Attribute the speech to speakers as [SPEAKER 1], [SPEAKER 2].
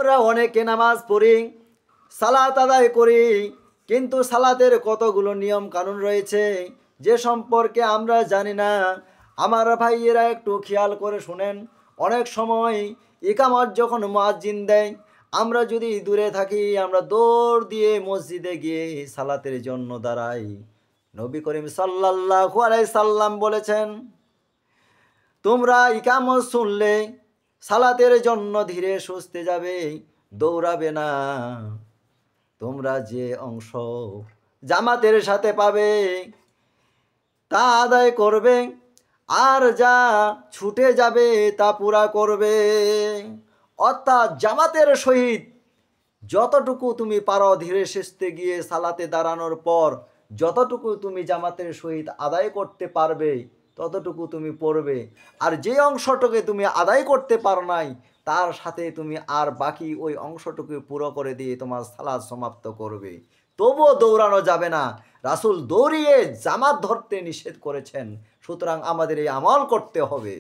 [SPEAKER 1] আমরা অনেকে নামাজ পড়ি, সালাত আদায় করি, কিন্তু সালাতের কতগুলো নিয়ম কানুন রয়েছে যে সম্পর্কে আমরা জানি না। আমার ভাইয়েরা একটু খেয়াল করে শুনেন, অনেক সময় ইকামত যখন মুয়াজ্জিন দেয়, আমরা যদি দূরে থাকি, আমরা দৌড় দিয়ে মসজিদে গিয়ে সালাতের জন্য দাঁড়াই। নবী করিম সাল্লাল্লাহু আলাইহি সাল্লাম বলেছেন, তোমরা ইকামত শুনলে সালাতের জন্য ধীরে সুস্থে যাবে, দৌড়াবে না। তোমরা যে অংশ জামাতের সাথে পাবে তা আদায় করবে, আর যা ছুটে যাবে তা পুরা করবে। অর্থাৎ জামাতের সহিত যতটুকু তুমি পারো ধীরে সুস্থে গিয়ে সালাতে দাঁড়ানোর পর যতটুকু তুমি জামাতের সহিত আদায় করতে পারবে ততটুকু তুমি পড়বে, আর যে অংশটুকু তুমি আদায় করতে পারো নাই তার সাথে তুমি আর বাকি ওই অংশটুকু পুরো করে দিয়ে তোমার সালাত সমাপ্ত করবে। তবুও দৌড়ানো যাবে না, রাসূল দৌড়িয়ে জামাত ধরতে নিষেধ করেছেন। সুতরাং আমাদের এই আমল করতে হবে।